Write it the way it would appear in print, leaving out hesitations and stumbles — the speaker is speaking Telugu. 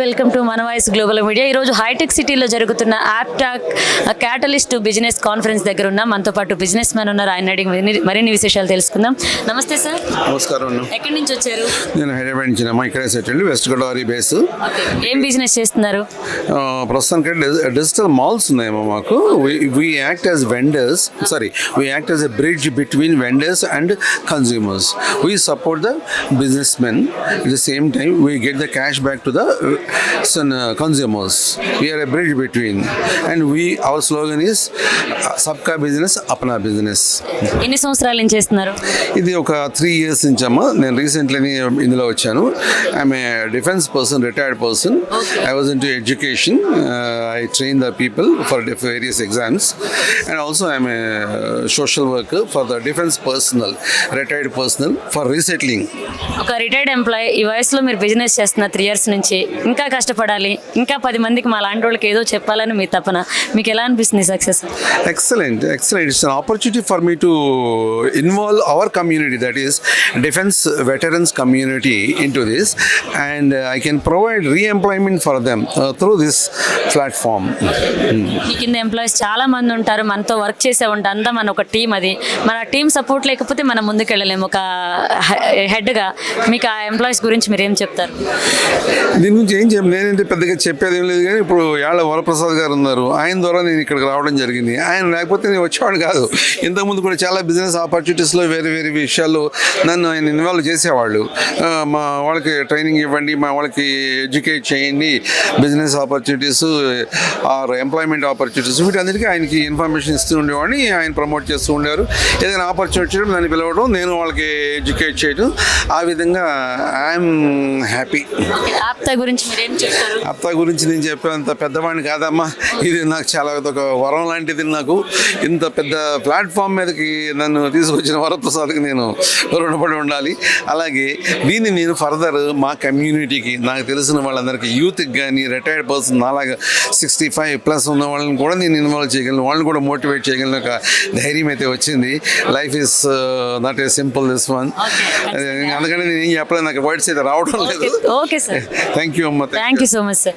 వెల్కమ్ టు మన వాయిస్ గ్లోబల్ మీడియా. ఈరోజు హైటెక్ సిటీలో జరుగుతున్న యాప్టాక్ క్యాటలిస్ట్ బిజినెస్ కాన్ఫరెన్స్ దగ్గర ఉన్నాం. మనతో పాటు బిజినెస్ మ్యాన్ ఉన్నారు. ఆయన అడిగి మరిన్ని విశేషాలు తెలుసుకుందాం. నమస్తే సార్. నమస్కారం. ఎక్కడి నుంచి వచ్చారు? నేను హైదరాబాద్ నుంచి ఇక్కడే సెటిల్, వెస్ట్ గోదావరి బేస్. ఏం బిజినెస్ చేస్తున్నారు? ప్రస్తుతానికి డిజిటల్ మాల్స్ ఉన్నాయేమో మాకు. We act as vendors, we act as a bridge between vendors and consumers. We support the business men. At the same time, we get the cash back to the consumers. We are a bridge between, and our slogan is "Sabka business, apna business." ఎన్ని సంవత్సరాల నుంచి చేస్తున్నారు? ఇది ఒక 3 years నుంచి అమ్మా. నేను రీసెంట్లీ ఇందులో వచ్చాను. I'm a defence person, retired person. I was into education. I train the people for various exams, and also I'm a social work for the defence personnel, retired personnel for resettling. ఒక రిటైర్డ్ ఎంప్లాయీ ఈ వయసులో మీరు బిజినెస్ చేస్తున్న 3 years నుంచి ఇంకా కష్టపడాలి, ఇంకా 10 మందికి మా లాంటి వాళ్ళకి ఏదో చెప్పాలని మీ తపన. మీకు ఎలా అనిపిస్తుంది success? Excellent. It's an opportunity for me to involve our community, that is defense veterans community, into this, and I can provide re-employment for them through this platform. మీ కింద ఎంప్లాయీస్ చాలా మంది ఉంటారు, మనతో వర్క్ చేసే ఉంటారు. అంతా మన ఒక టీం. అది మన టీం సపోర్ట్ లేకపోతే మనం ముందుకు వెళ్ళలేము. ఒక హెడ్గా మీకు ఆ ఎంప్లాయీస్ గురించి మీరు ఏం చెప్తారు? దీని గురించి ఏం నేనంటే పెద్దగా చెప్పేది ఏం లేదు, కానీ ఇప్పుడు యాళ్ళ వరప్రసాద్ గారు ఉన్నారు. ఆయన ద్వారా నేను ఇక్కడికి రావడం జరిగింది. ఆయన లేకపోతే నేను వచ్చేవాడు కాదు. ఇంతకుముందు కూడా చాలా బిజినెస్ ఆపర్చునిటీస్లో వేరే వేరే విషయాల్లో నన్ను ఆయన ఇన్వాల్వ్ చేసేవాళ్ళు. మా వాళ్ళకి ట్రైనింగ్ ఇవ్వండి, మా వాళ్ళకి ఎడ్యుకేట్ చేయండి, business opportunities or employment opportunities, వీటన్నిటికీ ఆయనకి ఇన్ఫర్మేషన్ ఇస్తూ ఉండేవాడిని. ఆయన ప్రమోట్ చేస్తూ ఉండేవారు. ఏదైనా ఆపర్చునిటీ దాన్ని పిలవడం, నేను వాళ్ళకి ఎడ్యుకేట్ చేయడం. ఆ విధంగా ఐఎమ్ హ్యాపీ. ఆప్తా గురించి మీరేం చెప్తారు? ఆప్తా గురించి నేను చెప్పేంత పెద్దవాడిని కాదమ్మా. ఇది నాకు చాలా ఒక వరం లాంటిది. నాకు ఇంత పెద్ద ప్లాట్ఫామ్ మీదకి నన్ను తీసుకొచ్చిన వరప్రసాద్కి నేను రుణపడి ఉండాలి. అలాగే దీన్ని నేను ఫర్దర్ మా కమ్యూనిటీకి, నాకు తెలిసిన వాళ్ళందరికీ, యూత్కి కానీ, రిటైర్డ్ పర్సన్ అలాగా 65+ ఉన్న వాళ్ళని కూడా నేను ఇన్వాల్వ్ చేయగలను, వాళ్ళని కూడా మోటివేట్ చేయగలను. ఒక ధైర్యం అయితే వచ్చింది. Life is not a simple this one. అందుకని నేను ఏం చెప్పలేదు, నాకు వర్డ్స్ అయితే రావడం లేదు. ఓకే సార్, థ్యాంక్ యూ అమ్మ. Thank you so much sir.